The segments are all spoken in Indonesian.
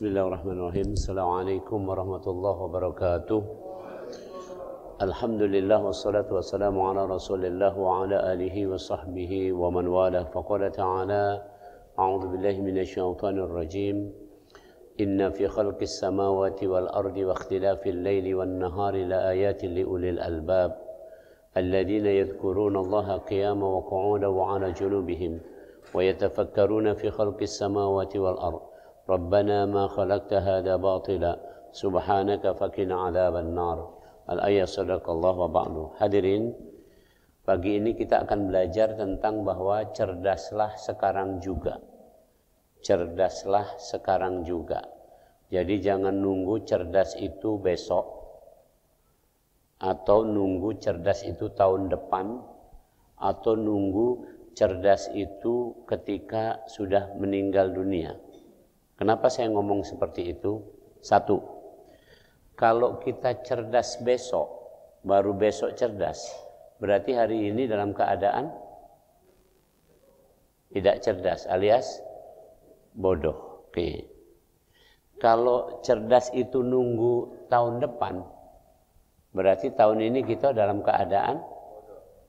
Bismillahirrahmanirrahim. Assalamualaikum warahmatullahi wabarakatuh. Alhamdulillah wassalatu wassalamu ala Rasulillah wa ala alihi wa sahbihi wa man walah. Faqala ta'ala a'udzu billahi minasyaitonir rajim. Inna fi khalqis samawati wal ardi wa ikhtilafil laili wan nahari la ayatin li ulil albab alladhina yadhkuruna Allaha qiyaman wa qu'udan wa 'ala junubihim wa yatafakkaruna fi khalqis samawati wal ardi. Rabbana ma khalaqta hadha batila subhanaka faqina adzaban nar. Al-ayat sadaqallah wa ba'du. Hadirin, pagi ini kita akan belajar tentang bahwa cerdaslah sekarang juga. Cerdaslah sekarang juga. Jadi jangan nunggu cerdas itu besok atau nunggu cerdas itu tahun depan atau nunggu cerdas itu ketika sudah meninggal dunia. Kenapa saya ngomong seperti itu? Satu, kalau kita cerdas besok, baru besok cerdas, berarti hari ini dalam keadaan tidak cerdas alias bodoh. Oke. Kalau cerdas itu nunggu tahun depan, berarti tahun ini kita dalam keadaan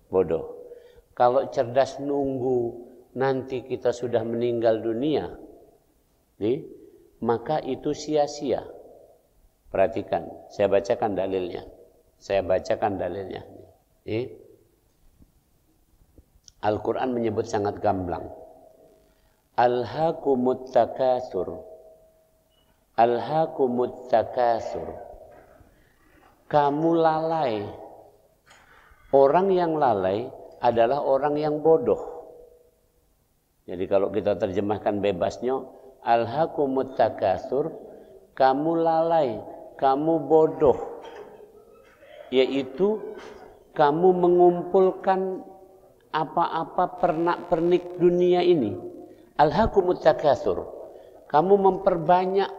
bodoh. Kalau cerdas nunggu nanti kita sudah meninggal dunia, maka itu sia-sia. Perhatikan, saya bacakan dalilnya. Al-Quran menyebut sangat gamblang. Alhaakumut takatsur. Alhaakumut takatsur. Kamu lalai. Orang yang lalai adalah orang yang bodoh. Jadi kalau kita terjemahkan bebasnya, alhaakumut takatsur, kamu lalai, kamu bodoh, yaitu kamu mengumpulkan apa-apa pernak-pernik dunia ini. Alhaakumut takatsur, kamu memperbanyak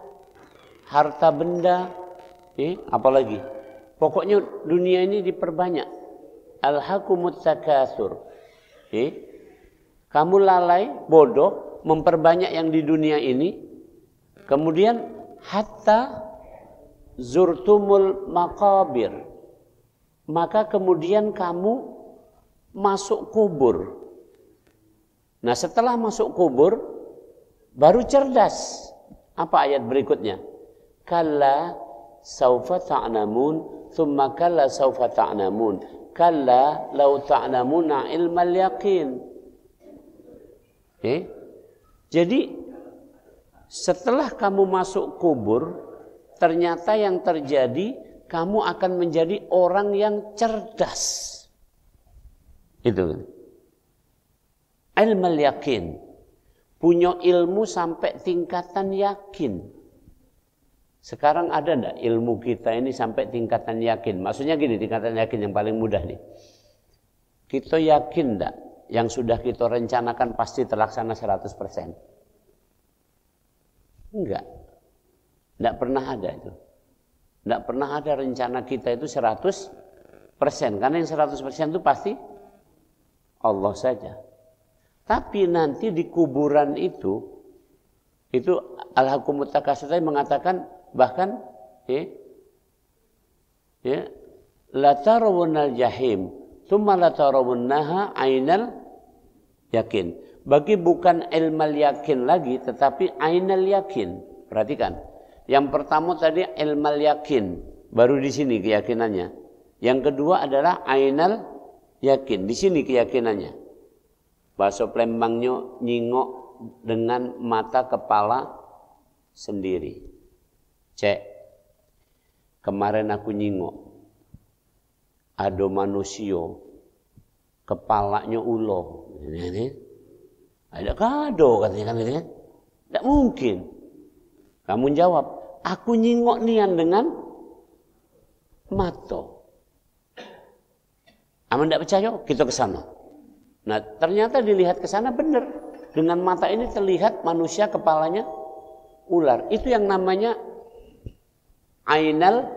harta benda, apalagi, pokoknya dunia ini diperbanyak. Alhaakumut takatsur, kamu lalai, bodoh, memperbanyak yang di dunia ini, kemudian hatta zurtumul maqabir, maka kemudian kamu masuk kubur. Nah, setelah masuk kubur baru cerdas. Apa ayat berikutnya? Kalla saufa ta'lamun thumma kalla saufa ta'lamun kalla law ta'lamuna ilmal yaqin. Jadi setelah kamu masuk kubur, ternyata yang terjadi kamu akan menjadi orang yang cerdas. Itu. Ilmal yakin. Punya ilmu sampai tingkatan yakin. Sekarang ada enggak ilmu kita ini sampai tingkatan yakin? Maksudnya gini, tingkatan yakin yang paling mudah nih. Kita yakin enggak yang sudah kita rencanakan pasti terlaksana 100%? Enggak. Enggak pernah ada itu. Enggak pernah ada rencana kita itu 100%. Karena yang 100% itu pasti Allah saja. Tapi nanti di kuburan itu Al-Hakumut Takatsur mengatakan bahkan la tarawunnal jahim tsumma la tarawunnaha ainal yakin. Bagi bukan ilmal yakin lagi, tetapi ainal yakin. Perhatikan. Yang pertama tadi ilmal yakin, baru di sini keyakinannya. Yang kedua adalah ainal yakin, di sini keyakinannya. Bahasa Plembangnya nyingok dengan mata kepala sendiri. Cek. Kemarin aku nyingok. Ada manusia kepalanya ulo. Ada kado katanya kan, tidak mungkin. Kamu jawab, aku nyingok nian dengan mata. Aman tidak percaya? Kita ke sana. Nah, ternyata dilihat ke sana benar. Dengan mata ini terlihat manusia kepalanya ular. Itu yang namanya ainal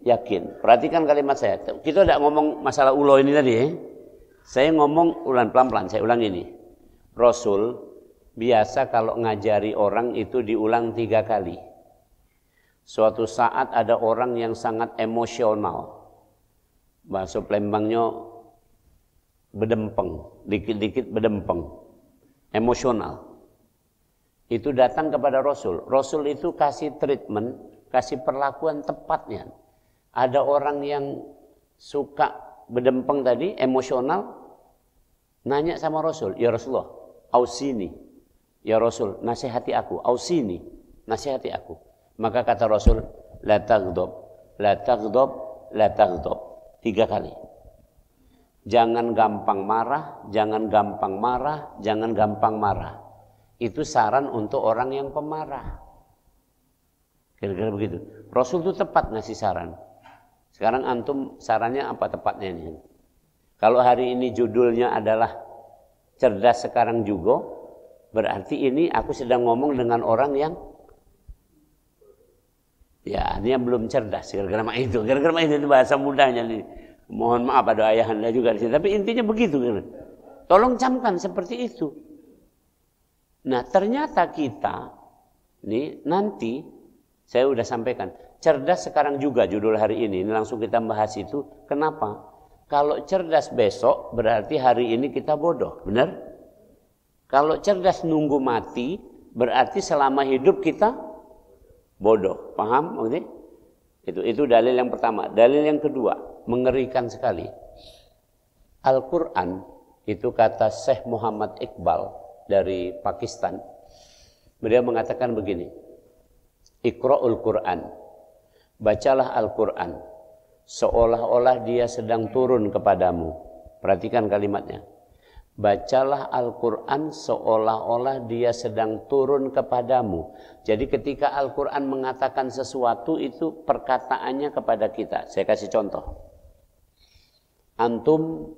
yakin. Perhatikan kalimat saya. Kita tidak ngomong masalah ulo ini tadi. Saya ngomong ulang pelan-pelan. Saya ulang ini. Rasul biasa kalau ngajari orang itu diulang 3 kali. Suatu saat ada orang yang sangat emosional, bahasa Palembangnya bedempeng, dikit-dikit bedempeng, emosional. Itu datang kepada Rasul. Rasul itu kasih treatment, kasih perlakuan tepatnya. Ada orang yang suka bedempeng tadi, emosional, nanya sama Rasul, ya Rasulullah, ausini, ya Rasul, nasihati aku, ausini, nasihati aku. Maka kata Rasul, la taghdab, la taghdab, la taghdab. 3 kali. Jangan gampang marah, jangan gampang marah, jangan gampang marah. Itu saran untuk orang yang pemarah. Kira-kira begitu. Rasul itu tepat ngasih saran. Sekarang antum sarannya apa tepatnya ini? Kalau hari ini judulnya adalah cerdas sekarang juga, berarti ini aku sedang ngomong dengan orang yang ya, dia belum cerdas. Kira-kira itu bahasa mudahnya nih. Mohon maaf ada ayah anda juga di sini. Tapi intinya begitu. Tolong camkan seperti itu. Nah, ternyata kita nih nanti saya udah sampaikan cerdas sekarang juga judul hari ini. Ini langsung kita bahas itu. Kenapa? Kalau cerdas besok berarti hari ini kita bodoh, benar? Kalau cerdas nunggu mati berarti selama hidup kita bodoh. Paham maksudnya? Itu dalil yang pertama. Dalil yang kedua, mengerikan sekali. Al-Quran itu kata Syekh Muhammad Iqbal dari Pakistan. Beliau mengatakan begini, Iqra'ul Quran, bacalah Al-Quran seolah-olah dia sedang turun kepadamu. Perhatikan kalimatnya. Bacalah Al-Quran seolah-olah dia sedang turun kepadamu. Jadi ketika Al-Quran mengatakan sesuatu itu perkataannya kepada kita. Saya kasih contoh. Antum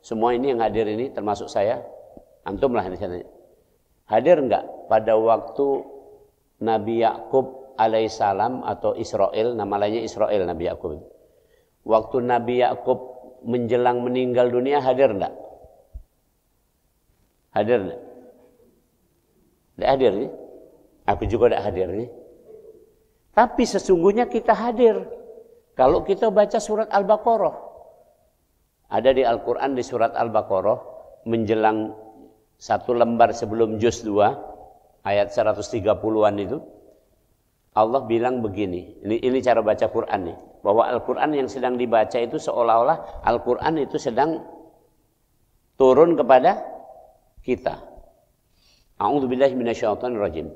semua ini yang hadir ini termasuk saya. Antum lah di sana. Hadir enggak pada waktu Nabi Yakub alaihissalam atau Israel, nama lainnya Israel Nabi Yakub. Waktu Nabi Yakub menjelang meninggal dunia hadir enggak? Hadir enggak? Tidak hadir nih. Aku juga tidak hadir nih. Tapi sesungguhnya kita hadir. Kalau kita baca surat Al-Baqarah. Ada di Al-Quran di surat Al-Baqarah menjelang 1 lembar sebelum juz 2 ayat 130-an itu. Allah bilang begini. Ini cara baca Quran nih. Bahwa Al-Quran yang sedang dibaca itu seolah-olah Al-Quran itu sedang turun kepada kita. A'udzubillahi minasyaitonirrajim.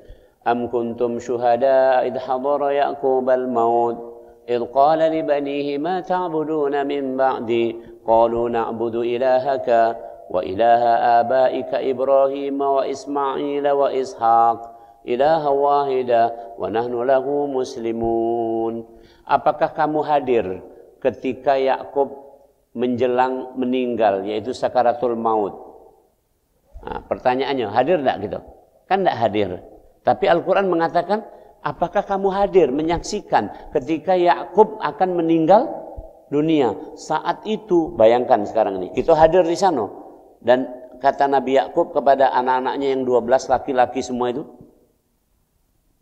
Am kuntum syuhada idh hadara Ya'qubal maut idh qala li banihi ma ta'buduna min ba'di qalu na'budu ilahaka wa ilaha abaika Ibrahim wa Ismail wa Ishaq ilaha wahida wa nahnu lahu muslimun. Apakah kamu hadir ketika Yakub menjelang meninggal, yaitu sakaratul maut? Nah, pertanyaannya, hadir enggak gitu? Kan enggak hadir. Tapi Al-Quran mengatakan, apakah kamu hadir menyaksikan ketika Yakub akan meninggal dunia? Saat itu, bayangkan sekarang ini, kita hadir di sana. Dan kata Nabi Yakub kepada anak-anaknya yang 12 laki-laki semua itu,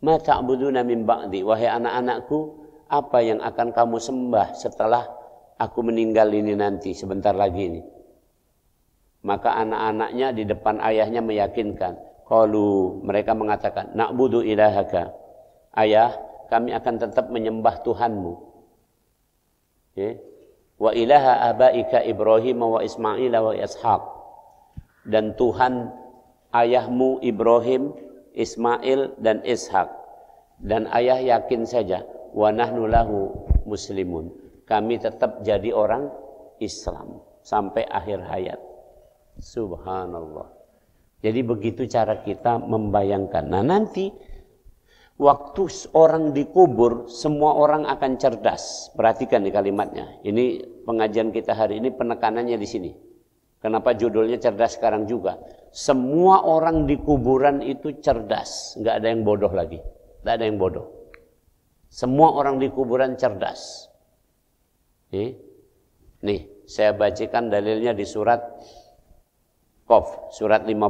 ma ta'buduna min ba'di, wahai anak-anakku, apa yang akan kamu sembah setelah aku meninggal ini nanti, sebentar lagi ini. Maka anak-anaknya di depan ayahnya meyakinkan. Qalu, mereka mengatakan, na'budu ilahaka. Ayah, kami akan tetap menyembah Tuhanmu. Okay. Wa ilaha abaika Ibrahim wa Ismail wa Ishaq. Dan Tuhan ayahmu Ibrahim, Ismail dan Ishak. Dan ayah yakin saja, wa nahnu lahu muslimun. Kami tetap jadi orang Islam sampai akhir hayat. Subhanallah. Jadi begitu cara kita membayangkan. Nah nanti waktu orang dikubur, semua orang akan cerdas. Perhatikan di kalimatnya. Ini pengajian kita hari ini penekanannya di sini. Kenapa judulnya cerdas sekarang juga? Semua orang di kuburan itu cerdas. Nggak ada yang bodoh lagi. Nggak ada yang bodoh. Semua orang di kuburan cerdas. Nih, saya bacakan dalilnya di surat Qaf, surat 50.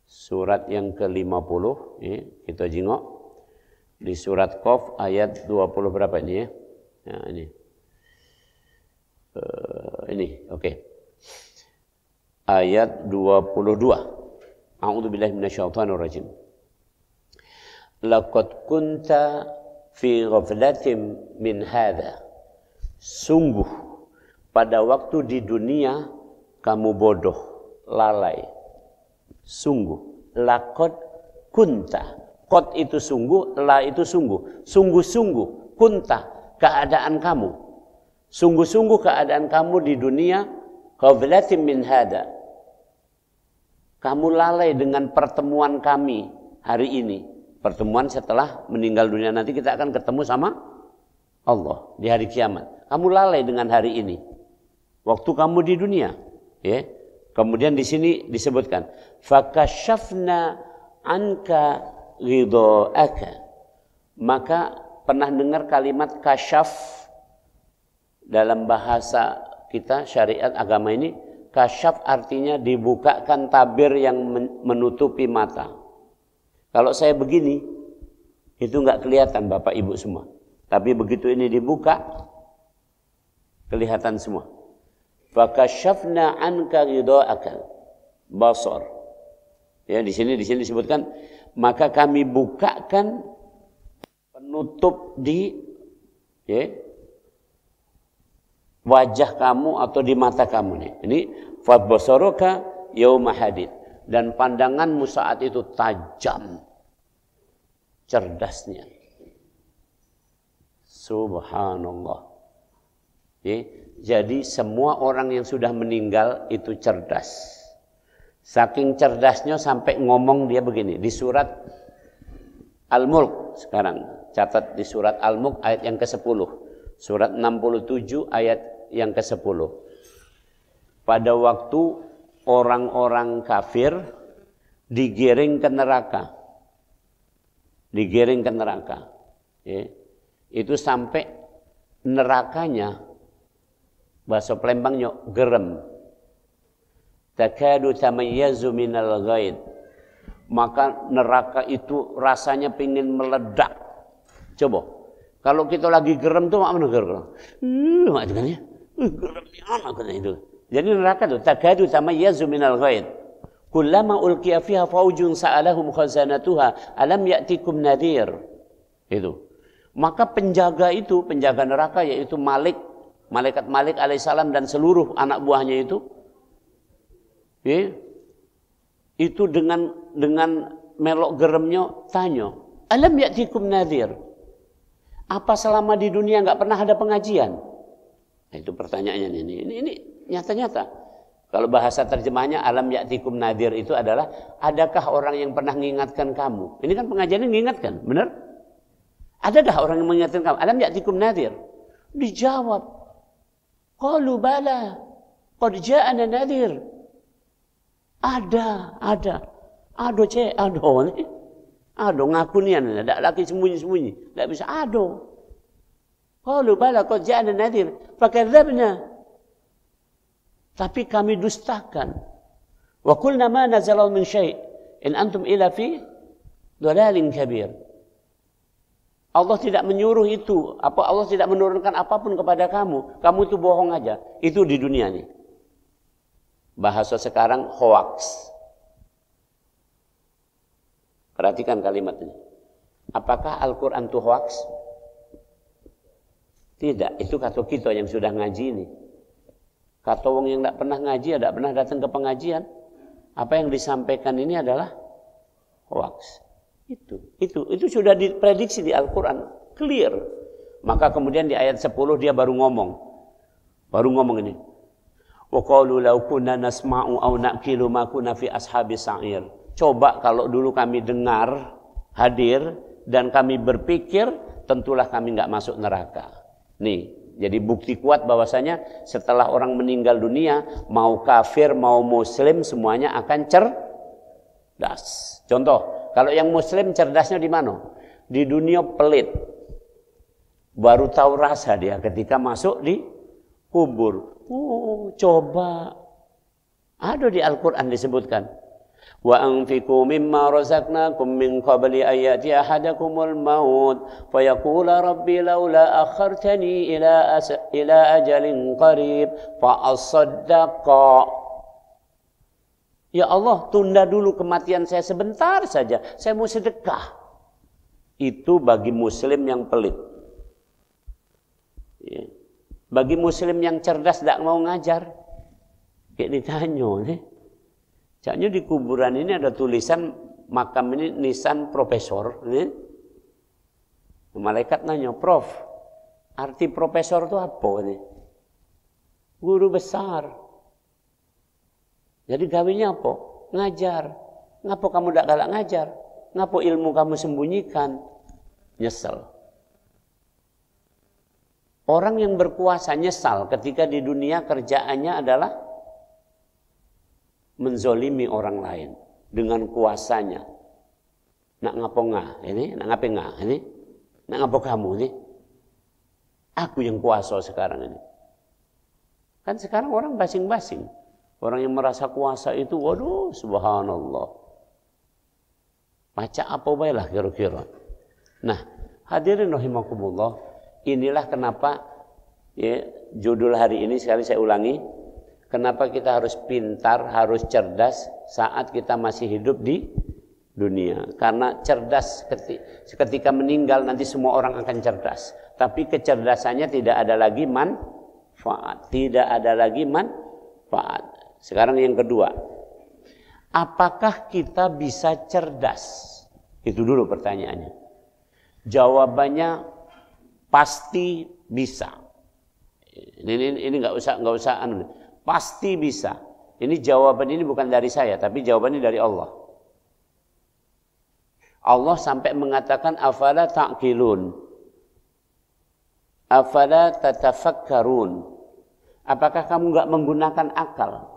Surat yang ke-50, ya, kita jengok. Di surat Qaf ayat 20 berapa ini ya? Nah, ini. Oke. Ayat 22. A'udzubillahi minasyaitonir rajim. Laqad kunta fi ghaflatin min hadza. Sungguh pada waktu di dunia kamu bodoh, lalai. Sungguh. Laqad kunta. Qad itu sungguh, la itu sungguh. Sungguh-sungguh kunta keadaan kamu. Sungguh-sungguh keadaan kamu di dunia ghaflatin min hadza. Kamu lalai dengan pertemuan kami hari ini. Pertemuan setelah meninggal dunia nanti kita akan ketemu sama Allah di hari kiamat. Kamu lalai dengan hari ini. Waktu kamu di dunia, ya. Kemudian di sini disebutkan, fakashafna anka ghidha'aka. Maka pernah dengar kalimat kasyaf dalam bahasa kita syariat agama ini? Kasyaf artinya dibukakan tabir yang menutupi mata. Kalau saya begini, itu nggak kelihatan Bapak Ibu semua. Tapi begitu ini dibuka, kelihatan semua. Fakasyafna anka ghidha'aka basar. Ya, di sini disebutkan, maka kami bukakan penutup di wajah kamu atau di mata kamu nih. Ini fabbasaruka yauma hadid, dan pandanganmu saat itu tajam, cerdasnya. Subhanallah. Jadi semua orang yang sudah meninggal itu cerdas. Saking cerdasnya sampai ngomong dia begini di surat Al-Mulk sekarang. Catat di surat Al-Mulk ayat yang ke-10. Surat 67 ayat yang ke-10. Pada waktu orang-orang kafir digiring ke neraka. Digiring ke neraka. Ya. Itu sampai nerakanya, bahasa Palembangnya gerem. Takadu tamayyazu minal ghaid. Maka neraka itu rasanya pingin meledak. Coba. Kalau kita lagi gerem tuh mana gerem? Kan ya? Geremnya anak itu. Jadi neraka tuh takadu tamayyazu minal ghaid. Kullama ulqiya fiha faujun sa'alahum khazanatuha alam ya'tikum nadhir. Itu. Maka penjaga itu, penjaga neraka yaitu malaikat Malik alaihissalam dan seluruh anak buahnya itu, ya, itu dengan melok geremnya tanya, alam ya'tikum nadhir. Apa selama di dunia nggak pernah ada pengajian? Nah, itu pertanyaannya ini nyata-nyata. Kalau bahasa terjemahnya alam ya'tikum nadhir itu adalah adakah orang yang pernah mengingatkan kamu? Ini kan pengajiannya mengingatkan, benar? Adakah orang yang mengingatkan kamu? Alam ya'tikum nadhir? Dijawab, qalu bala, qad ja'ana nadhir. Ada. Ado cek, ado nih. Ado ngaku nih, ada lagi sembunyi-sembunyi. Tidak bisa, ado. Qalu bala, qad ja'ana nadhir. Fakadzabna. Tapi kami dustakan. Wa qulna ma nazala min syai' in antum ila fi dhalalin kabir. Allah tidak menyuruh itu, Allah tidak menurunkan apapun kepada kamu. Kamu itu bohong aja. Itu di dunia nih. Bahasa sekarang hoax. Perhatikan kalimat ini. Apakah Al-Quran itu hoax? Tidak, itu kata kita yang sudah ngaji ini. Kata orang yang tidak pernah ngaji, tidak pernah datang ke pengajian. Apa yang disampaikan ini adalah hoax. Itu sudah diprediksi di Al-Quran, clear. Maka kemudian di ayat 10 dia baru ngomong ini. Wa qalu law kunna nasma'u aw naqilu ma kunna fi ashabis sa'ir. Coba kalau dulu kami dengar, hadir dan kami berpikir, tentulah kami enggak masuk neraka. Nih, jadi bukti kuat bahwasanya setelah orang meninggal dunia, mau kafir mau muslim semuanya akan cerdas. Contoh, kalau yang muslim cerdasnya di mana? Di dunia pelit. Baru tahu rasa dia ketika masuk di kubur. Oh, coba. Ada di Al-Quran disebutkan. Wa anfiqu mimma razaqnakum min qabli an ya'tiya ahadakumul maut fayaqula rabbi laula akhartani ila ajalin qarib fa asaddaqa. Ya Allah, tunda dulu kematian saya sebentar saja, saya mau sedekah. Itu bagi muslim yang pelit. Ya. Bagi muslim yang cerdas tidak mau ngajar, kayak ditanya nih. Jaknya di kuburan ini ada tulisan makam ini nisan profesor. Nih. Malaikat nanya, Prof, arti profesor itu apa nih? Guru besar. Jadi gawinya apa? Ngajar. Ngapa kamu tidak galak ngajar? Ngapa ilmu kamu sembunyikan? Nyesel. Orang yang berkuasa nyesal ketika di dunia kerjaannya adalah menzolimi orang lain dengan kuasanya. Nak ngapo ngah ini, nak ngape ngah ini, nak ngapo kamu ini. Aku yang kuasa sekarang ini. Kan sekarang orang basing-basing. Orang yang merasa kuasa itu, waduh, subhanallah. Baca apa baiklah kira-kira. Nah, hadirin rahimakumullah, inilah kenapa ya, judul hari ini sekali saya ulangi. Kenapa kita harus pintar, harus cerdas saat kita masih hidup di dunia. Karena cerdas ketika meninggal nanti semua orang akan cerdas. Tapi kecerdasannya tidak ada lagi manfaat. Tidak ada lagi manfaat. Sekarang yang kedua. Apakah kita bisa cerdas? Itu dulu pertanyaannya. Jawabannya pasti bisa. Ini nggak usah pasti bisa. Ini jawaban ini bukan dari saya, tapi jawabannya dari Allah. Allah sampai mengatakan afala ta'qilun. Afala tatafakkarun. Apakah kamu enggak menggunakan akal?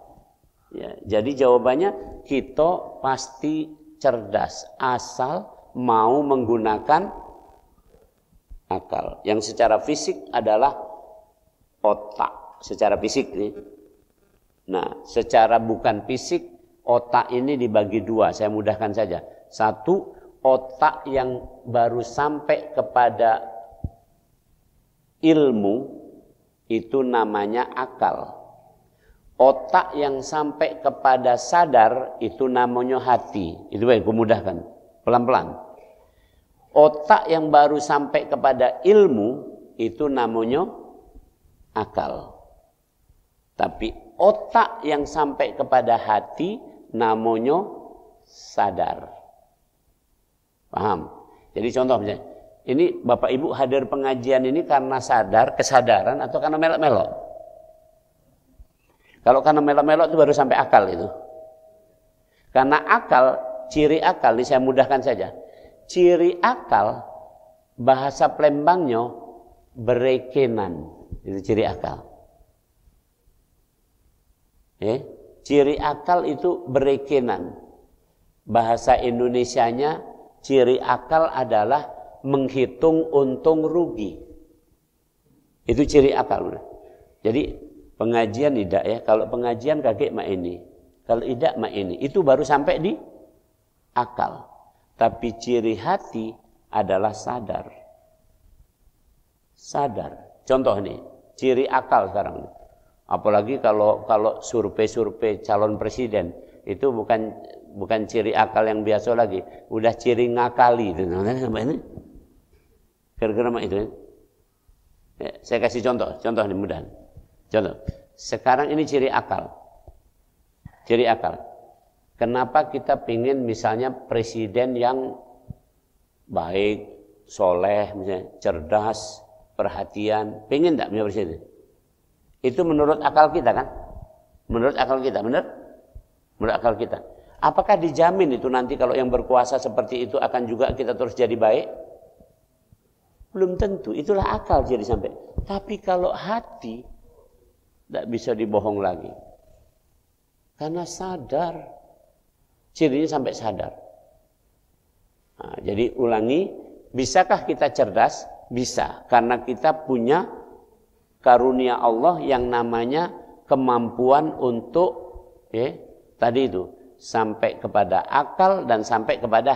Ya, jadi jawabannya kita pasti cerdas asal mau menggunakan akal. Yang secara fisik adalah otak, secara fisik nih. Nah, secara bukan fisik, otak ini dibagi dua. Saya mudahkan saja. Satu, otak yang baru sampai kepada ilmu, itu namanya akal. Otak yang sampai kepada sadar, itu namanya hati. Itu baik, aku mudahkan. Pelan-pelan. Otak yang baru sampai kepada ilmu, itu namanya akal. Tapi otak yang sampai kepada hati namanya sadar. Paham? Jadi contoh misalnya, ini Bapak Ibu hadir pengajian ini karena sadar, kesadaran atau karena melok-melok? Kalau karena melok-melok itu baru sampai akal itu. Karena akal, ciri akal, ini saya mudahkan saja. Ciri akal, bahasa Plembangnya berekenan. Itu ciri akal. Ciri akal itu berekenan. Bahasa Indonesianya ciri akal adalah menghitung untung rugi. Itu ciri akal. Jadi pengajian tidak ya. Kalau pengajian kakek mak ini. Kalau tidak mak ini. Itu baru sampai di akal. Tapi ciri hati adalah sadar. Sadar. Contoh nih. Ciri akal sekarang nih. Apalagi kalau survei-survei calon presiden itu bukan ciri akal yang biasa lagi, udah ciri ngakali itu. Ini kira-kira itu. Ya, saya kasih contoh nih mudah. Contoh. Sekarang ini ciri akal. Ciri akal. Kenapa kita pingin misalnya presiden yang baik, soleh, misalnya cerdas, perhatian, pingin enggak punya presiden? Itu menurut akal kita kan? Menurut akal kita, benar? Menurut akal kita. Apakah dijamin itu nanti kalau yang berkuasa seperti itu akan juga kita terus jadi baik? Belum tentu, itulah akal jadi sampai. Tapi kalau hati, tidak bisa dibohong lagi. Karena sadar. Cirinya sampai sadar. Nah, jadi ulangi, bisakah kita cerdas? Bisa, karena kita punya karunia Allah yang namanya kemampuan untuk tadi itu sampai kepada akal dan sampai kepada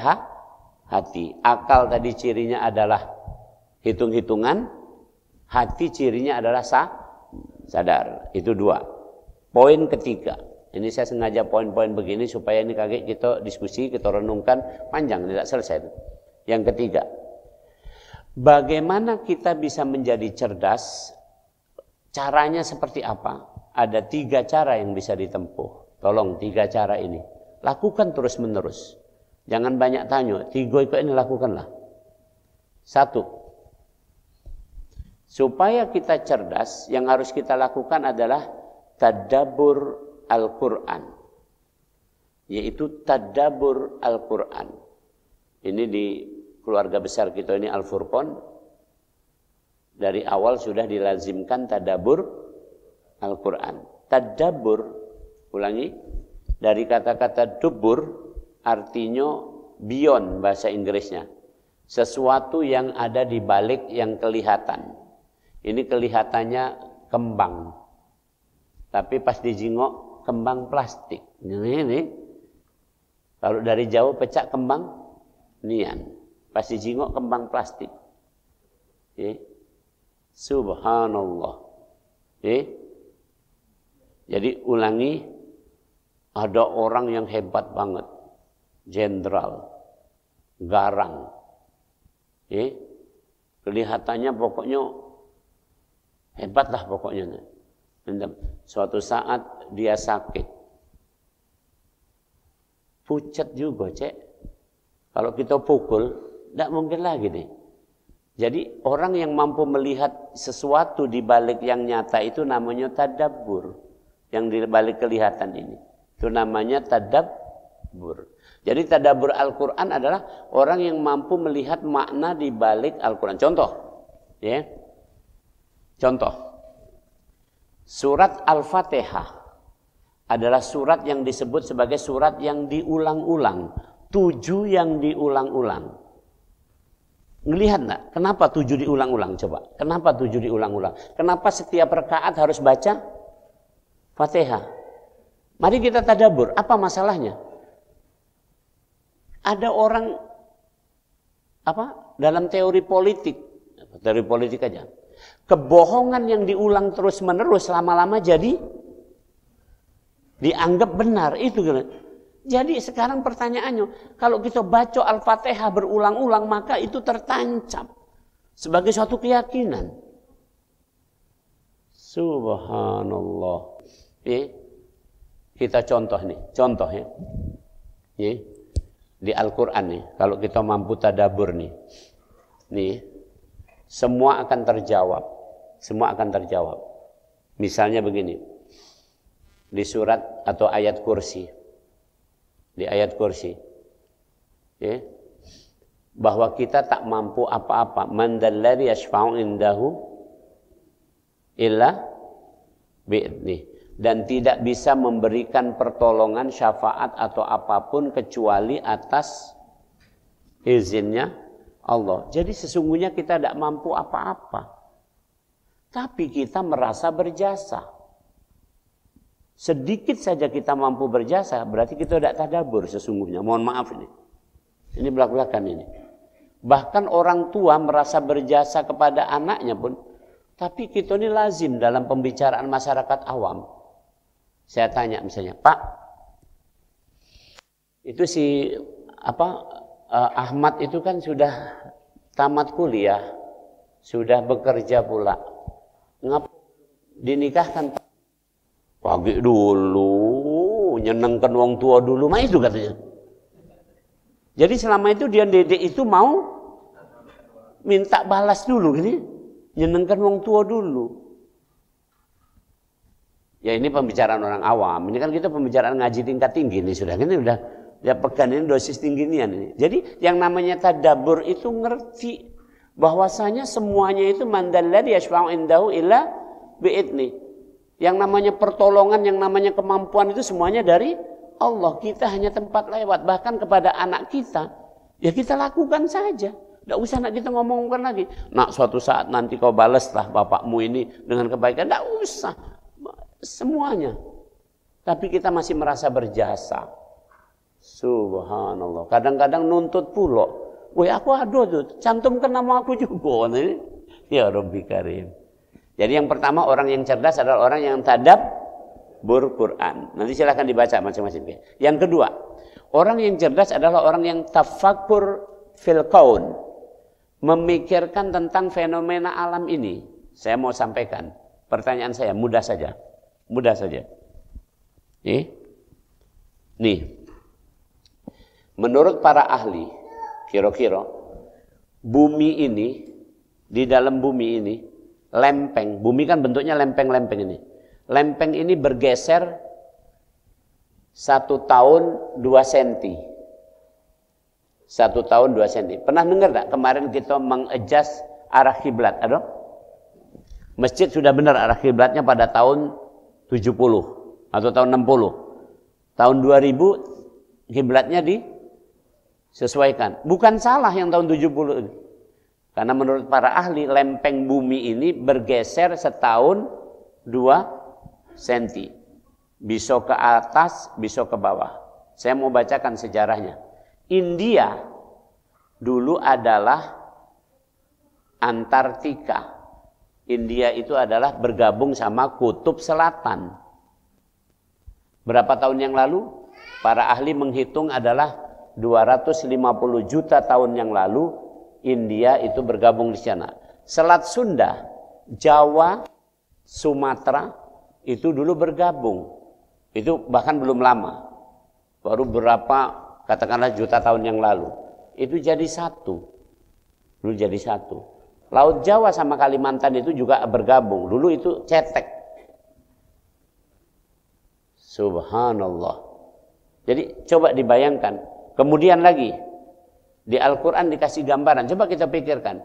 hati. Akal tadi cirinya adalah hitung-hitungan, hati cirinya adalah sadar. Itu 2. Poin ketiga. Ini saya sengaja poin-poin begini supaya ini kaget kita diskusi, kita renungkan panjang, tidak selesai. Yang ketiga, bagaimana kita bisa menjadi cerdas? Caranya seperti apa? Ada 3 cara yang bisa ditempuh. Tolong 3 cara ini. Lakukan terus-menerus. Jangan banyak tanya. 3 ikut ini lakukanlah. 1. Supaya kita cerdas, yang harus kita lakukan adalah tadabbur Al-Quran. Yaitu tadabbur Al-Quran. Ini di keluarga besar kita ini Al-Furqan. Dari awal sudah dilazimkan tadabbur Al-Quran. Tadabbur, ulangi, dari kata-kata dubur, artinya beyond bahasa Inggrisnya. Sesuatu yang ada di balik yang kelihatan. Ini kelihatannya kembang. Tapi pas dijingok, kembang plastik. Ini. Kalau dari jauh pecah kembang nian. Pas dijingok, kembang plastik. Subhanallah. Jadi ulangi, ada orang yang hebat banget, jenderal, garang, kelihatannya pokoknya hebat lah pokoknya. Suatu saat dia sakit, pucat juga cek. Kalau kita pukul, tidak mungkin lagi nih. Jadi orang yang mampu melihat sesuatu di balik yang nyata itu namanya tadabbur. Yang di balik kelihatan ini. Itu namanya tadabbur. Jadi tadabbur Al-Quran adalah orang yang mampu melihat makna di balik Al-Quran. Contoh. Ya. Contoh. Surat Al-Fatihah adalah surat yang disebut sebagai surat yang diulang-ulang. 7 yang diulang-ulang. Ngelihat enggak? Kenapa 7 diulang-ulang? Coba. Kenapa 7 diulang-ulang? Kenapa setiap rakaat harus baca Fatihah? Mari kita tadabbur. Apa masalahnya? Ada orang dalam teori politik aja. Kebohongan yang diulang terus-menerus lama-lama jadi dianggap benar. Itu kan. Jadi sekarang pertanyaannya, kalau kita baca Al-Fatihah berulang-ulang, maka itu tertancap sebagai suatu keyakinan. Subhanallah. Kita contoh ya. Di Al-Quran nih, kalau kita mampu tadabbur nih, semua akan terjawab. Semua akan terjawab. Misalnya begini, di surat atau ayat kursi. Di ayat kursi. Bahwa kita tak mampu apa-apa. Man dzalladzi yashfa'u indahu illa bi'idnih. Dan tidak bisa memberikan pertolongan, syafaat atau apapun kecuali atas izinnya Allah. Jadi sesungguhnya kita tidak mampu apa-apa. Tapi kita merasa berjasa. Sedikit saja kita mampu berjasa, berarti kita tidak tadabbur sesungguhnya. Mohon maaf ini. Ini belak-belakan ini. Bahkan orang tua merasa berjasa kepada anaknya pun. Tapi kita ini lazim dalam pembicaraan masyarakat awam. Saya tanya misalnya, Pak, itu si Ahmad itu kan sudah tamat kuliah, sudah bekerja pula. Ngapa dinikahkan? Pagi dulu, nyenengkan wong tua dulu, mah itu katanya. Jadi selama itu dia dedek itu mau minta balas dulu, gini, nyenengkan wong tua dulu. Ya ini pembicaraan orang awam. Ini kan kita pembicaraan ngaji tingkat tinggi nih sudah. Ini udah ya pekan ini dosis tingginya ini. Jadi yang namanya tadabbur itu ngerti bahwasanya semuanya itu man dzalladzi yashfa'u indahu illa bi'idnih. Yang namanya pertolongan, yang namanya kemampuan itu semuanya dari Allah. Kita hanya tempat lewat. Bahkan kepada anak kita, ya kita lakukan saja. Tidak usah nak kita ngomongkan lagi. Nak suatu saat nanti kau balaslah bapakmu ini dengan kebaikan. Tidak usah. Semuanya. Tapi kita masih merasa berjasa. Subhanallah. Kadang-kadang nuntut pulau. Woi, aku ada tuh, cantumkan nama aku juga. Ya Rabbi Karim. Jadi yang pertama, orang yang cerdas adalah orang yang tadabbur Quran. Nanti silahkan dibaca masing-masing. Yang kedua, orang yang cerdas adalah orang yang tafakkur fil kaun. Memikirkan tentang fenomena alam ini. Saya mau sampaikan. Pertanyaan saya, mudah saja. Mudah saja. Nih. Menurut para ahli, kira-kira bumi ini, di dalam bumi ini, lempeng, bumi kan bentuknya lempeng-lempeng ini. Lempeng ini bergeser 1 tahun 2 senti. 1 tahun 2 senti. Pernah dengar tak kemarin kita mengadjust arah kiblat? Ada? Masjid sudah benar arah kiblatnya pada tahun 70 atau tahun 60. Tahun 2000 kiblatnya disesuaikan. Bukan salah yang tahun 70 ini. Karena menurut para ahli, lempeng bumi ini bergeser setahun 2 senti. Bisa ke atas, bisa ke bawah. Saya mau bacakan sejarahnya. India dulu adalah Antartika. India itu adalah bergabung sama Kutub Selatan. Berapa tahun yang lalu? Para ahli menghitung adalah 250 juta tahun yang lalu India itu bergabung di sana. Selat Sunda, Jawa, Sumatera itu dulu bergabung. Itu bahkan belum lama. Baru berapa katakanlah juta tahun yang lalu. Itu jadi satu. Dulu jadi satu. Laut Jawa sama Kalimantan itu juga bergabung. Dulu itu cetek. Subhanallah. Jadi coba dibayangkan. Kemudian lagi di Al-Quran dikasih gambaran. Coba kita pikirkan.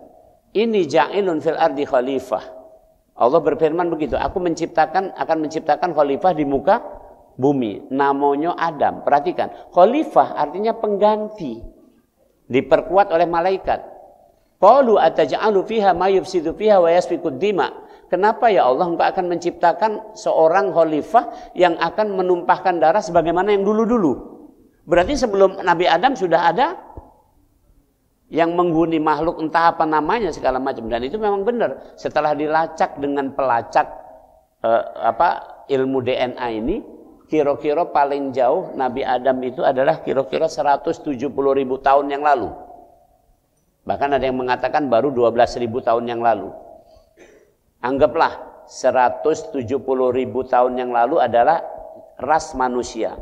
Ini ja'ilun fil ardi khalifah. Allah berfirman begitu. Aku akan menciptakan khalifah di muka bumi. Namanya Adam. Perhatikan. Khalifah artinya pengganti. Diperkuat oleh malaikat. Qalu ataj'alu fiha ma yufsidu fiha wa yasfikud dima. Kenapa ya Allah engkau akan menciptakan seorang khalifah yang akan menumpahkan darah sebagaimana yang dulu-dulu? Berarti sebelum Nabi Adam sudah ada yang menghuni makhluk entah apa namanya segala macam, dan itu memang benar. Setelah dilacak dengan pelacak ilmu DNA ini, kira-kira paling jauh Nabi Adam itu adalah kira-kira 170.000 tahun yang lalu. Bahkan ada yang mengatakan baru 12.000 tahun yang lalu. Anggaplah 170.000 tahun yang lalu adalah ras manusia.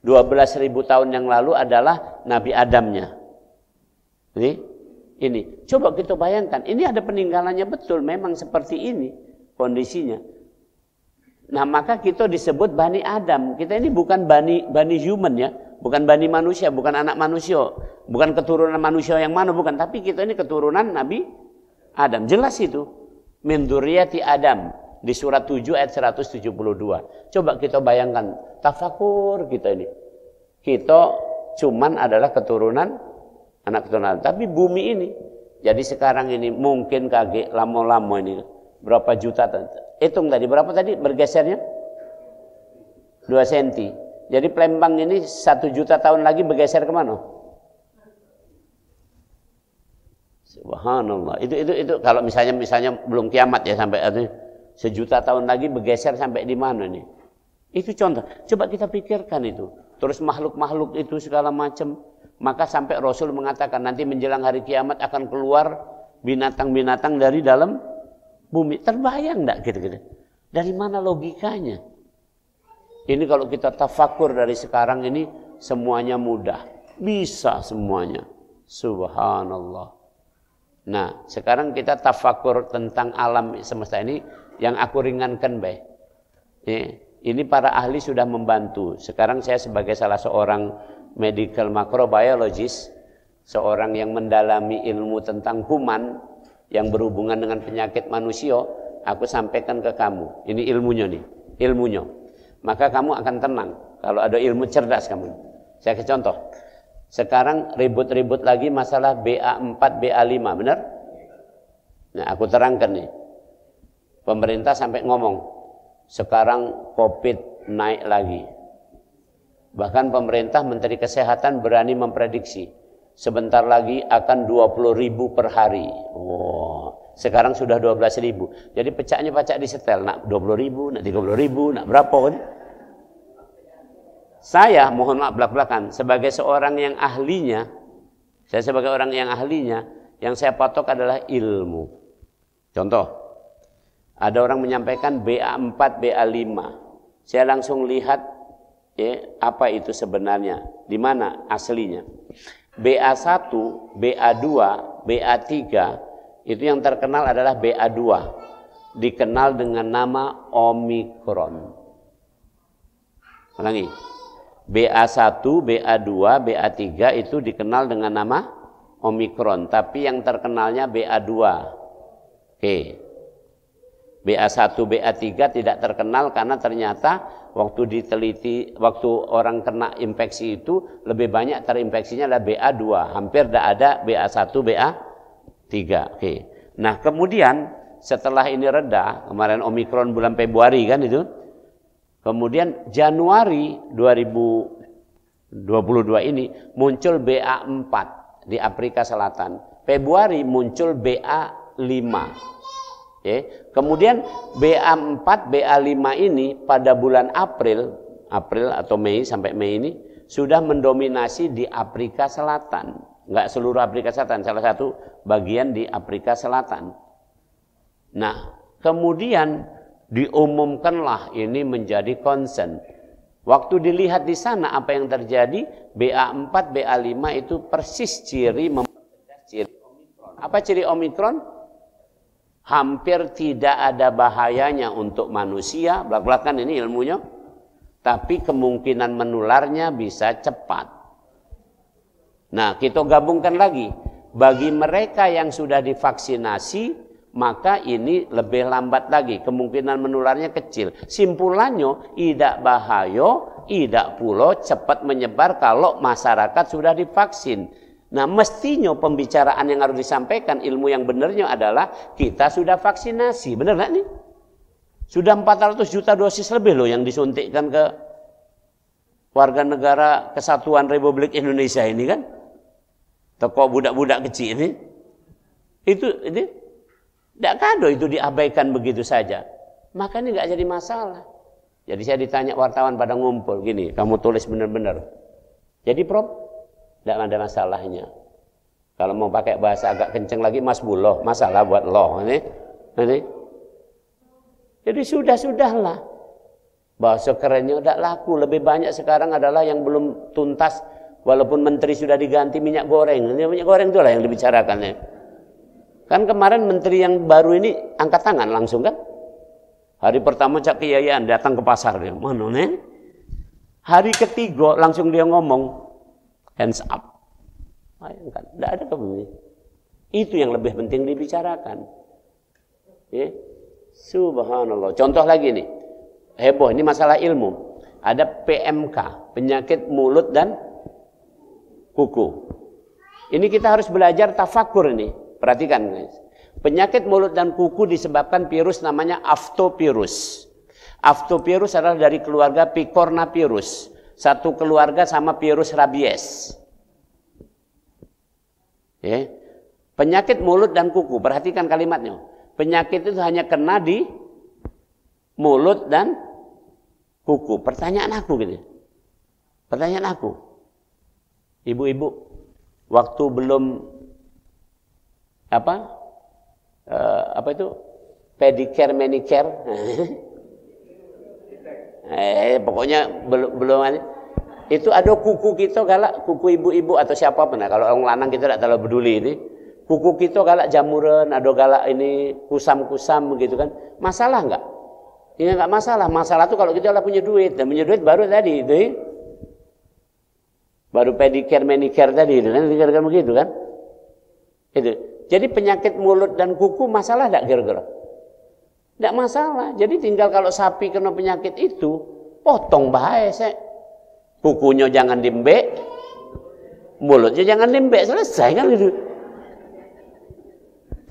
12.000 tahun yang lalu adalah Nabi Adamnya. Ini. Coba kita bayangkan. Ini ada peninggalannya betul. Memang seperti ini kondisinya. Nah maka kita disebut Bani Adam. Kita ini bukan Bani human ya. Bukan Bani manusia, bukan anak manusia. Bukan keturunan manusia yang mana, bukan. Tapi kita ini keturunan Nabi Adam. Jelas itu. Min dzurriyyati Adam. Di surat 7 ayat 172. Coba kita bayangkan. Tafakur kita ini. Kita cuman adalah keturunan anak keturunan. Tapi bumi ini. Jadi sekarang ini mungkin kaget lama-lama ini. Berapa juta. Hitung tadi. Berapa tadi bergesernya? 2 senti. Jadi Palembang ini 1 juta tahun lagi bergeser kemana? Subhanallah. Itu kalau misalnya belum kiamat ya sampai sejuta tahun lagi bergeser sampai di mana nih? Itu contoh. Coba kita pikirkan itu. Terus makhluk-makhluk itu segala macam. Maka sampai Rasul mengatakan nanti menjelang hari kiamat akan keluar binatang-binatang dari dalam bumi. Terbayang enggak gitu-gitu? Dari mana logikanya? Ini kalau kita tafakur dari sekarang ini semuanya mudah. Bisa semuanya. Subhanallah. Nah, sekarang kita tafakur tentang alam semesta ini yang aku ringankan baik. Ini para ahli sudah membantu. Sekarang saya sebagai salah seorang medical microbiologist, seorang yang mendalami ilmu tentang kuman yang berhubungan dengan penyakit manusia, aku sampaikan ke kamu. Ini ilmunya nih, ilmunya. Maka kamu akan tenang. Kalau ada ilmu cerdas kamu. Saya kasih contoh. Sekarang ribut-ribut lagi masalah BA4, BA5. Benar? Nah aku terangkan nih. Pemerintah sampai ngomong. Sekarang COVID naik lagi. Bahkan pemerintah, Menteri Kesehatan berani memprediksi sebentar lagi akan 20.000 per hari. Oh, sekarang sudah 12.000. Jadi pecahnya pacak disetel, nak 20.000, nak 30.000, nak berapa kan? Saya mohon maaf belak-belakan sebagai seorang yang ahlinya, yang saya patok adalah ilmu. Contoh, ada orang menyampaikan BA4, BA5. Saya langsung lihat apa itu sebenarnya, di mana aslinya. BA1, BA2, BA3 itu yang terkenal adalah BA2, dikenal dengan nama Omikron. Ulangi, BA1, BA2, BA3 itu dikenal dengan nama Omikron, tapi yang terkenalnya BA2. Oke. BA1, BA3 tidak terkenal karena ternyata waktu diteliti, waktu orang kena infeksi itu lebih banyak terinfeksinya adalah BA2, hampir tidak ada BA1, BA3. Oke. Nah, kemudian setelah ini reda, kemarin Omikron bulan Februari kan itu. Kemudian Januari 2022 ini muncul BA4 di Afrika Selatan. Februari muncul BA5. Kemudian BA4, BA5 ini pada bulan April atau Mei sampai Mei ini sudah mendominasi di Afrika Selatan. Enggak seluruh Afrika Selatan, salah satu bagian di Afrika Selatan. Nah, kemudian diumumkanlah ini menjadi concern. Waktu dilihat di sana apa yang terjadi, BA4, BA5 itu persis ciri mempertegas ciri Omikron. Apa ciri Omikron? Hampir tidak ada bahayanya untuk manusia, belak-belakan ini ilmunya, tapi kemungkinan menularnya bisa cepat. Nah, kita gabungkan lagi, bagi mereka yang sudah divaksinasi, maka ini lebih lambat lagi, kemungkinan menularnya kecil. Simpulannya, tidak bahaya, tidak pula cepat menyebar kalau masyarakat sudah divaksin. Nah, mestinya pembicaraan yang harus disampaikan, ilmu yang benarnya adalah kita sudah vaksinasi. Benar nggak nih? Sudah 400 juta dosis lebih loh yang disuntikkan ke warga negara Kesatuan Republik Indonesia ini kan. Toko budak-budak kecil ini. Ini tidak kado itu diabaikan begitu saja. Maka ini nggak jadi masalah. Jadi saya ditanya wartawan pada ngumpul gini, kamu tulis benar-benar. Jadi Prof, tidak ada masalahnya. Kalau mau pakai bahasa agak kenceng lagi, masbullah, masalah buat lo. Jadi sudah-sudahlah. Bahasa kerennya tidak laku. Lebih banyak sekarang adalah yang belum tuntas, walaupun menteri sudah diganti, minyak goreng. Minyak goreng itulah yang dibicarakan. Kan kemarin menteri yang baru ini angkat tangan langsung kan? Hari pertama Cak Kiyayan datang ke pasar dia. Mana nih? Hari ketiga langsung dia ngomong, hands up. Bayangkan, tidak ada kebunyi. Itu yang lebih penting dibicarakan. Subhanallah. Contoh lagi nih, heboh, ini masalah ilmu. Ada PMK, penyakit mulut dan kuku. Ini kita harus belajar tafakur ini. Perhatikan guys. Penyakit mulut dan kuku disebabkan virus namanya aftovirus. Aftovirus adalah dari keluarga Picornavirus. Satu keluarga sama virus rabies. Penyakit mulut dan kuku, perhatikan kalimatnya. Penyakit itu hanya kena di mulut dan kuku. Pertanyaan aku gitu. Pertanyaan aku. Ibu-ibu, waktu belum apa itu? Pedicure, manicure. Pokoknya belum itu ada kuku kita galak, kuku ibu-ibu atau siapa pun. Nah, kalau orang lanang kita tidak terlalu peduli ini. Kuku kita galak jamuran, ada galak ini kusam-kusam begitu kan. Masalah enggak? Ini enggak masalah. Masalah itu kalau kita punya duit, dan punya duit baru tadi itu. Baru pedicure, manicure tadi itu kan kira-kira begitu kan. Itu. Jadi penyakit mulut dan kuku masalah enggak kira-kira? Enggak masalah. Jadi tinggal kalau sapi kena penyakit itu, potong bahaya sih. Kukunya jangan diembek, mulutnya jangan diembek, selesai kan gitu.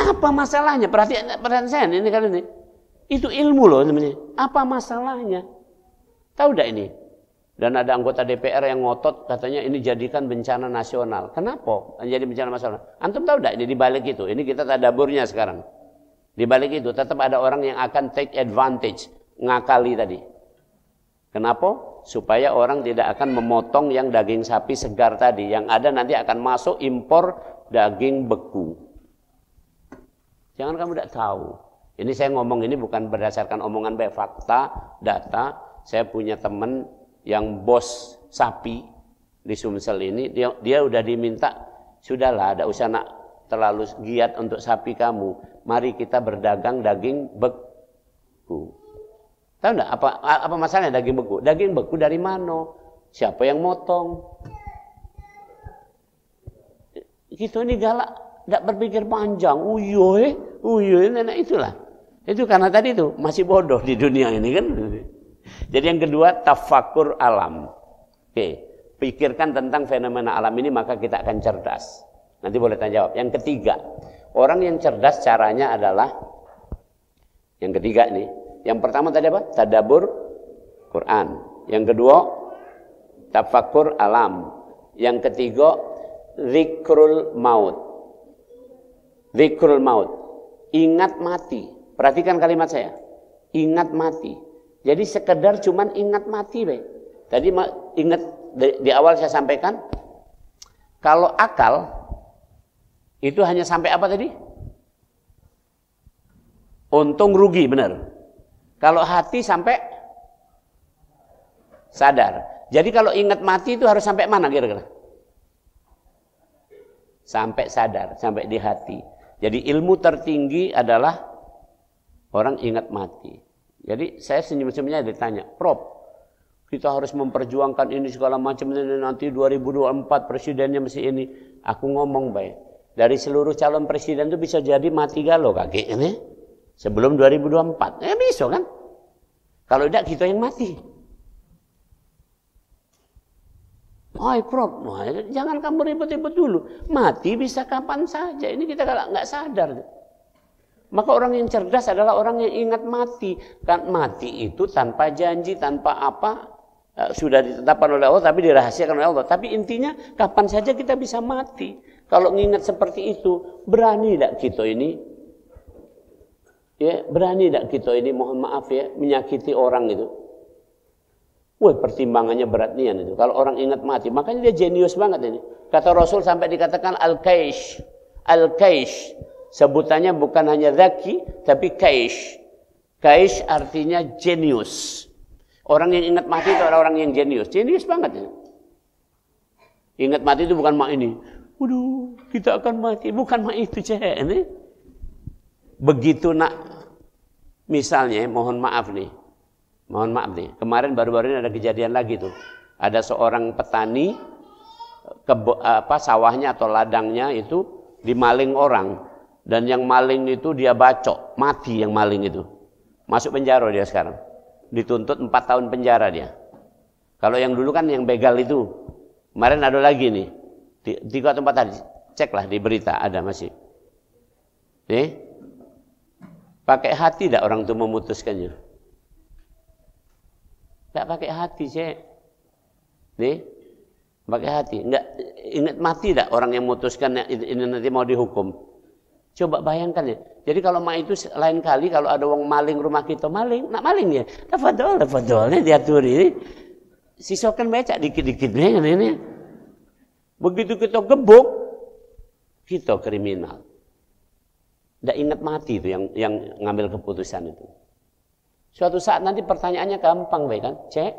Apa masalahnya? Perhatian saya ini kali ini. Itu ilmu loh namanya. Apa masalahnya? Tahu enggak ini? Dan ada anggota DPR yang ngotot katanya ini jadikan bencana nasional. Kenapa jadi bencana nasional? Antum tahu enggak ini di balik itu? Ini kita tadaburnya sekarang. Di balik itu tetap ada orang yang akan take advantage, ngakali tadi. Kenapa? Supaya orang tidak akan memotong yang daging sapi segar tadi. Yang ada nanti akan masuk impor daging beku. Jangan kamu tidak tahu. Ini saya ngomong ini bukan berdasarkan omongan baik, fakta, data. Saya punya teman yang bos sapi di Sumsel ini, dia udah diminta, sudahlah, tidak usah nak terlalu giat untuk sapi kamu. Mari kita berdagang daging beku. Tahu enggak apa masalahnya daging beku? Daging beku dari mana? Siapa yang motong? Gitu ini galak, tidak berpikir panjang. Uyoy, nenek itulah. Itu karena tadi itu masih bodoh di dunia ini kan. Jadi yang kedua, tafakur alam. Oke, pikirkan tentang fenomena alam ini maka kita akan cerdas. Nanti boleh tanya jawab. Yang ketiga, orang yang cerdas caranya adalah yang ketiga nih. Yang pertama tadi apa? Tadabbur Quran. Yang kedua, tafakur alam. Yang ketiga, zikrul maut. Zikrul maut. Ingat mati. Perhatikan kalimat saya. Ingat mati. Jadi sekedar cuman ingat mati, be. Tadi ingat di awal saya sampaikan, kalau akal itu hanya sampai apa tadi? Untung rugi, benar. Kalau hati sampai sadar. Jadi kalau ingat mati itu harus sampai mana kira-kira? Sampai sadar, sampai di hati. Jadi ilmu tertinggi adalah orang ingat mati. Jadi saya senyum-senyumnya ditanya, Prof, kita harus memperjuangkan ini segala macam, nanti 2024 presidennya mesti ini. Aku ngomong baik, dari seluruh calon presiden itu bisa jadi mati galau kaki ini sebelum 2024. Bisa kan? Kalau tidak kita yang mati. Prof, jangan kamu ribut-ribut dulu. Mati bisa kapan saja. Ini kita kalau nggak sadar. Maka orang yang cerdas adalah orang yang ingat mati. Kan mati itu tanpa janji, tanpa apa, sudah ditetapkan oleh Allah, tapi dirahasiakan oleh Allah. Tapi intinya kapan saja kita bisa mati. Kalau mengingat seperti itu, berani tidak kita ini? Ya, berani tidak kita ini, mohon maaf ya, menyakiti orang itu? Wah, pertimbangannya berat nian itu. Kalau orang ingat mati, makanya dia jenius banget ini. Kata Rasul sampai dikatakan al-kaish. Al-kaish. Sebutannya bukan hanya zaki, tapi kaish. Kaish artinya jenius. Orang yang ingat mati itu adalah orang yang jenius. Jenius banget ini. Ingat mati itu bukan mak ini. Waduh, kita akan mati. Bukan mak itu, cek ini. Begitu nak, misalnya, mohon maaf nih. Kemarin baru-baru ini ada kejadian lagi tuh. Ada seorang petani, sawahnya atau ladangnya itu dimaling orang. Dan yang maling itu dia bacok, mati yang maling itu. Masuk penjara dia sekarang. Dituntut 4 tahun penjara dia. Kalau yang dulu kan yang begal itu. Kemarin ada lagi nih. 3 atau 4 hari. Ceklah di berita, ada masih. Nih. Pakai hati tidak orang itu memutuskannya? Tidak pakai hati, cek. Nih. Pakai hati. Enggak, ingat mati tidak orang yang memutuskan ini nanti mau dihukum? Coba bayangkan ya. Jadi kalau mak itu lain kali kalau ada orang maling rumah kita, nak maling ya. Tafadol, diatur ini. Sisokan becak dikit-dikit ini. Begitu kita gebuk, kita kriminal. Tidak ingat mati itu yang ngambil keputusan itu. Suatu saat nanti pertanyaannya gampang, baik kan? Cek.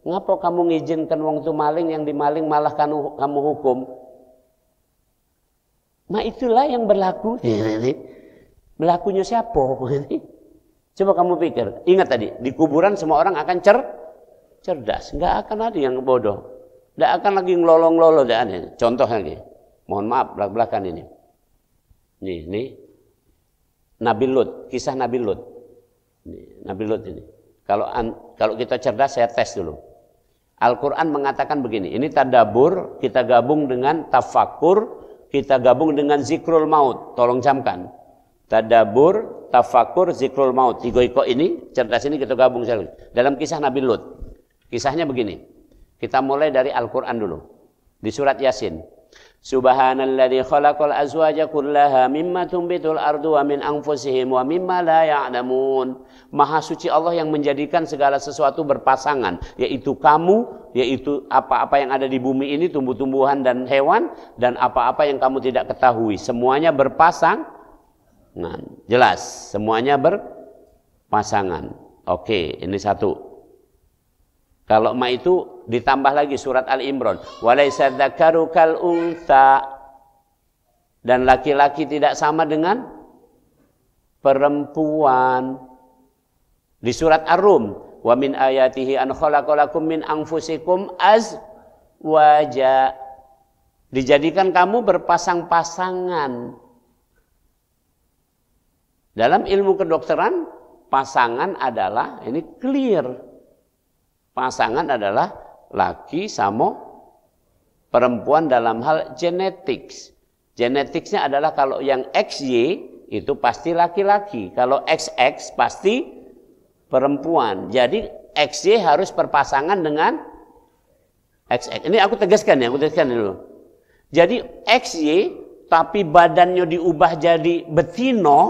Ngapa kamu ngizinkan wong itu maling, yang dimaling malah kamu hukum? Nah itulah yang berlaku. Berlakunya siapa? Coba kamu pikir. Ingat tadi, di kuburan semua orang akan cerdas. Nggak akan ada yang bodoh. Nggak akan lagi ngelolong-lolong. Contoh lagi. Mohon maaf, belak-belakan ini. Nih. Nabi Lut, kisah Nabi Lut. Nabi Lut ini. Kalau kita cerdas, saya tes dulu. Al-Quran mengatakan begini. Ini tadabbur, kita gabung dengan tafakur, kita gabung dengan zikrul maut. Tolong camkan. Tadabbur, tafakur, zikrul maut. Tiga iko ini, cerdas ini kita gabung sekali. Dalam kisah Nabi Lut. Kisahnya begini. Kita mulai dari Al-Quran dulu. Di surat Yasin. Subhanalladzi khalaqal azwaja kullaha mimma tumbitul ardu wa min anfusihim wa mimma la ya'lamun. Maha suci Allah yang menjadikan segala sesuatu berpasangan, yaitu kamu, yaitu apa-apa yang ada di bumi ini, tumbuh-tumbuhan dan hewan, dan apa-apa yang kamu tidak ketahui. Semuanya berpasangan. Jelas, semuanya berpasangan. Oke, ini satu. Kalau ma itu ditambah lagi surat Al-Imran, walaysa dzakaru kal untha, dan laki-laki tidak sama dengan perempuan. Di surat Ar-Rum, wa min ayatihi an khalaqalakum min anfusikum azwaja, dijadikan kamu berpasang-pasangan. Dalam ilmu kedokteran, pasangan adalah, ini clear, pasangan adalah laki sama perempuan dalam hal genetik. Genetiknya adalah kalau yang XY itu pasti laki-laki, kalau XX pasti perempuan. Jadi XY harus berpasangan dengan XX. Ini aku tegaskan dulu. Jadi XY tapi badannya diubah jadi betino,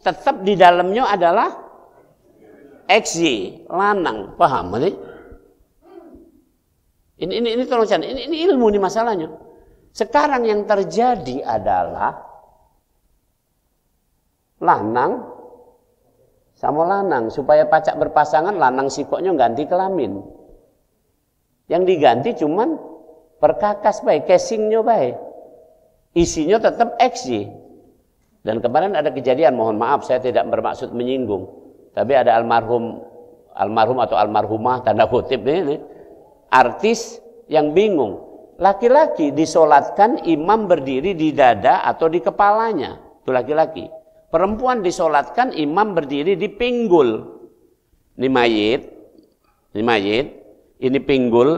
tetap di dalamnya adalah XY, lanang. Paham nih? Ini tolong cari. Ini ilmu nih masalahnya. Sekarang yang terjadi adalah lanang sama lanang, supaya pacak berpasangan, lanang sikoknya ganti kelamin. Yang diganti cuman perkakas baik, casingnya baik. Isinya tetap XY. Dan kemarin ada kejadian, mohon maaf saya tidak bermaksud menyinggung, tapi ada almarhum atau almarhumah tanda kutip ini, artis yang bingung. Laki-laki disolatkan, imam berdiri di dada atau di kepalanya, itu laki-laki. Perempuan disolatkan, imam berdiri di pinggul. Ini mayit, ini pinggul,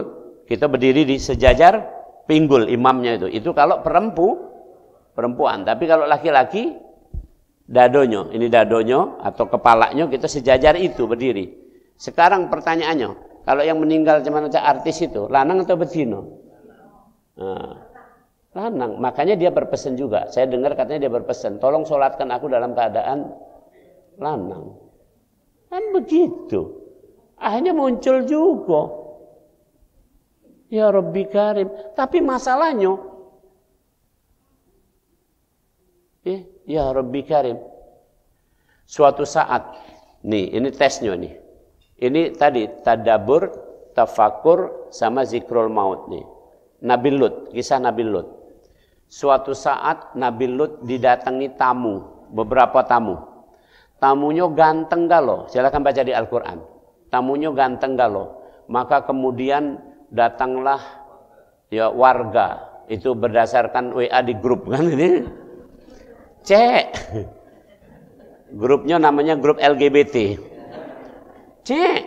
kita berdiri di sejajar pinggul imamnya itu. Itu kalau perempuan. Tapi kalau laki-laki, dadonya, ini dadonya atau kepalanya kita sejajar itu berdiri. Sekarang pertanyaannya, kalau yang meninggal cuman artis itu, lanang atau betina? Lanang. Makanya dia berpesan juga. Saya dengar katanya dia berpesan, tolong sholatkan aku dalam keadaan lanang. Kan begitu. Akhirnya muncul juga. Ya Rabbi Karim. Tapi masalahnya, ya Rabbi Karim. Suatu saat, nih ini tesnya nih. Ini tadi tadabbur, tafakur sama zikrul maut nih. Nabi Lut, kisah Nabi Lut. Suatu saat Nabi Lut didatangi tamu, beberapa tamu. Tamunya ganteng galo, silakan baca di Al-Qur'an. Tamunya ganteng galo. Maka kemudian datanglah ya warga, itu berdasarkan WA di grup kan ini. Cek. Grupnya namanya grup LGBT. Cek,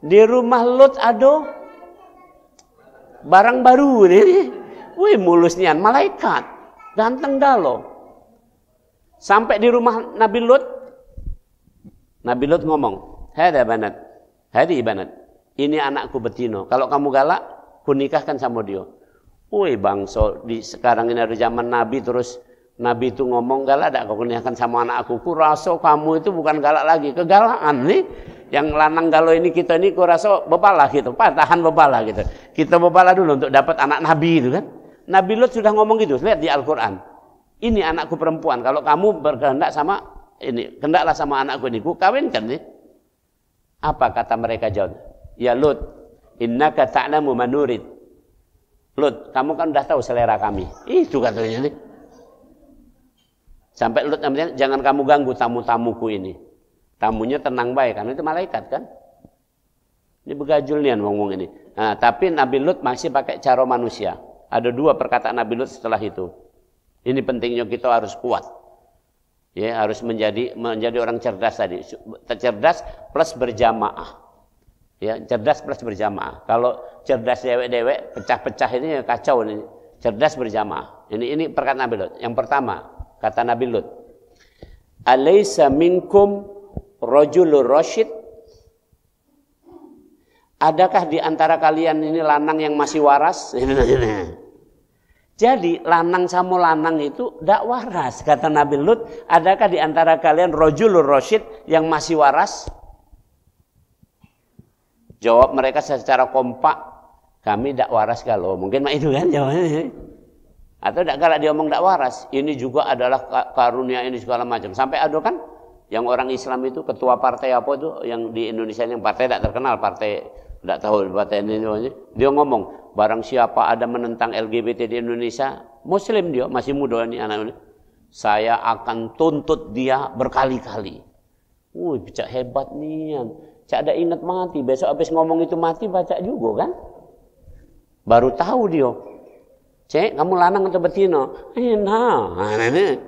di rumah Lut ada barang baru nih. Wih, mulusnya malaikat, ganteng galo. Sampai di rumah Nabi Lut ngomong, "Hada banat, hadi banat. Ini anakku betino. Kalau kamu galak, ku nikahkan sama dia." Wih, bangso, di sekarang ini ada zaman Nabi, terus Nabi itu ngomong, "Galak dak kau nikahkan sama anakku." Ku rasa kamu itu bukan galak lagi, kegalakan nih. Yang lanang galau ini kita ini kurasa bepalah gitu, tahan bepalah gitu. Kita bepalah dulu untuk dapat anak Nabi itu kan. Nabi Lut sudah ngomong gitu, lihat di Al-Quran. Ini anakku perempuan, kalau kamu berkehendak sama ini, kehendaklah sama anakku ini, ku kawinkan nih. Apa kata mereka jawab? Ya Lut, innaka ta'lamu ma nurid. Lut, kamu kan udah tahu selera kami. Itu katanya nih. Sampai Lut namanya, jangan kamu ganggu tamu-tamuku ini. Tamunya tenang baik, karena itu malaikat kan. Ini begajul nih ngomong ini. Nah, tapi Nabi Lut masih pakai cara manusia. Ada dua perkataan Nabi Lut setelah itu. Ini pentingnya kita harus kuat. Ya, harus menjadi orang cerdas tadi. Cerdas plus berjamaah. Ya, cerdas plus berjamaah. Kalau cerdas dewek-dewek, pecah-pecah ini kacau ini. Cerdas berjamaah. Ini perkataan Nabi Lut. Yang pertama, kata Nabi Lut, "Alaysa minkum rajulur rasyid?" adakah di antara kalian ini lanang yang masih waras? Jadi lanang sama lanang itu tidak waras. Kata Nabi Lut, adakah di antara kalian rojulur rosyid yang masih waras? Jawab mereka secara kompak, kami tidak waras kalau. Mungkin itu kan jawabannya. Atau tidak, kalau dia ngomong tidak waras, ini juga adalah karunia ini segala macam. Sampai ada kan yang orang Islam itu ketua partai apa itu yang di Indonesia, yang partai tidak terkenal, partai tidak tahu partai ini, dia ngomong barang siapa ada menentang LGBT di Indonesia, Muslim dia masih muda ini anak ini, saya akan tuntut dia berkali-kali. Wih, bicak hebat nih, cak ada ingat mati, besok habis ngomong itu mati baca juga kan, baru tahu dia. Cek, kamu lanang atau betina? Nah, ini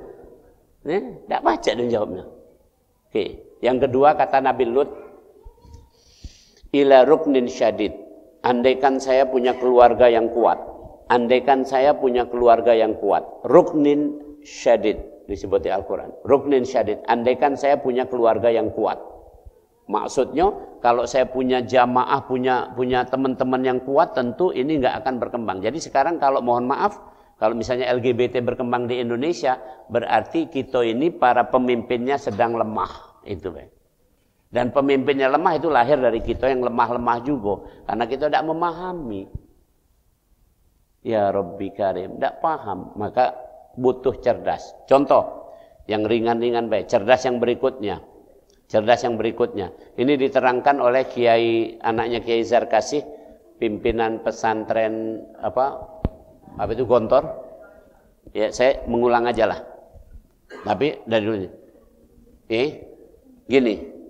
tidak baca dia jawabnya. Oke, yang kedua kata Nabi Lut, ila ruknin syadid. Andaikan saya punya keluarga yang kuat. Andaikan saya punya keluarga yang kuat. Ruknin syadid disebut di Al-Quran. Ruknin syadid. Andaikan saya punya keluarga yang kuat. Maksudnya kalau saya punya jamaah, punya teman-teman yang kuat, tentu ini nggak akan berkembang. Jadi sekarang kalau mohon maaf, kalau misalnya LGBT berkembang di Indonesia, berarti kita ini para pemimpinnya sedang lemah. Itu Pak. Dan pemimpinnya lemah itu lahir dari kita yang lemah-lemah juga. Karena kita tidak memahami. Ya Rabbi Karim, tidak paham. Maka butuh cerdas. Contoh, yang ringan-ringan baik. Cerdas yang berikutnya. Cerdas yang berikutnya. Ini diterangkan oleh Kiai, anaknya Kiai Zarkasih, pimpinan pesantren apa itu Gontor. Ya, saya mengulang aja lah. Tapi dari dulu. Gini.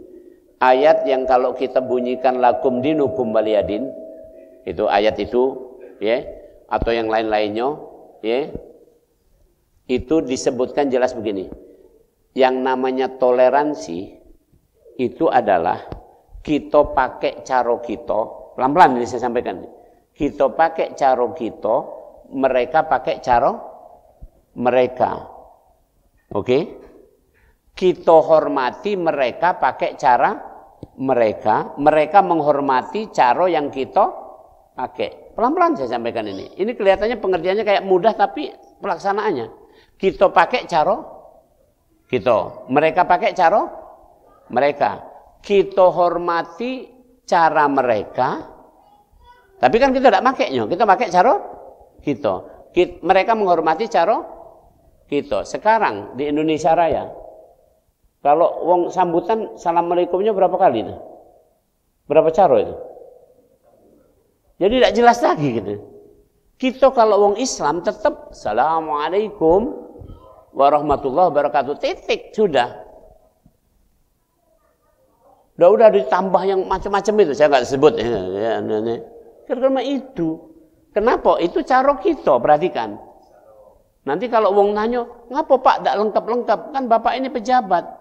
Ayat yang kalau kita bunyikan lakum dinukum waliyadin, itu ayat itu, ya, atau yang lain-lainnya, ya, itu disebutkan jelas begini. Yang namanya toleransi itu adalah kita pakai cara kita, pelan-pelan ini saya sampaikan. Kita pakai cara kita, mereka pakai cara mereka. Oke? Kita hormati mereka pakai cara mereka, mereka menghormati cara yang kita pakai. Pelan-pelan saya sampaikan ini. Ini kelihatannya pengertiannya kayak mudah, tapi pelaksanaannya. Kita pakai cara kita, mereka pakai cara mereka. Kita hormati cara mereka, tapi kan kita tidak pakainya. Kita pakai cara kita. Mereka menghormati cara kita. Sekarang di Indonesia Raya, kalau wong sambutan assalamualaikumnya berapa kali itu? Berapa cara itu? Jadi tidak jelas lagi gitu. Kita kalau wong Islam tetap assalamualaikum warahmatullahi wabarakatuh, titik, sudah. Udah ditambah yang macam-macam itu, saya nggak sebut ya. Karena itu. Kenapa? Itu cara kita, perhatikan. Nanti kalau wong nanya, ngapa Pak tidak lengkap-lengkap? Kan Bapak ini pejabat.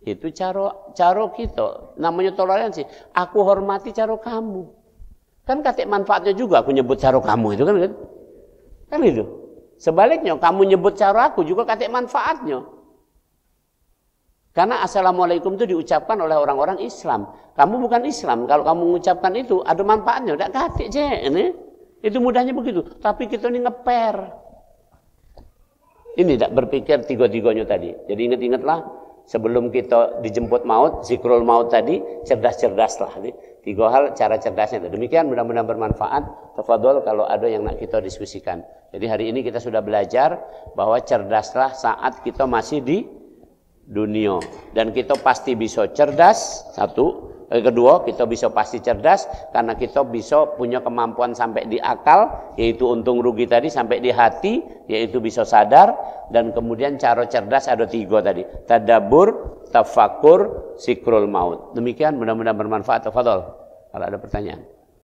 Itu cara kita, namanya toleransi. Aku hormati cara kamu. Kan katik manfaatnya juga aku nyebut cara kamu itu kan itu. Sebaliknya kamu nyebut cara aku juga katik manfaatnya. Karena assalamualaikum itu diucapkan oleh orang-orang Islam. Kamu bukan Islam, kalau kamu mengucapkan itu ada manfaatnya, tidak katik ini. Itu mudahnya begitu. Tapi kita ini ngeper. Ini tidak berpikir tiga-tiganya tadi. Jadi ingat-ingatlah. Sebelum kita dijemput maut, zikrul maut tadi, cerdas-cerdaslah. 3 hal cara cerdasnya. Demikian mudah-mudahan bermanfaat. Tafadhol kalau ada yang nak kita diskusikan. Jadi hari ini kita sudah belajar bahwa cerdaslah saat kita masih di dunia. Dan kita pasti bisa cerdas, satu. Kedua, kita bisa pasti cerdas karena kita bisa punya kemampuan sampai di akal, yaitu untung rugi tadi, sampai di hati, yaitu bisa sadar. Dan kemudian cara cerdas ada 3 tadi. Tadabbur, tafakur, zikrul maut. Demikian mudah-mudahan bermanfaat. Tafadhol kalau ada pertanyaan.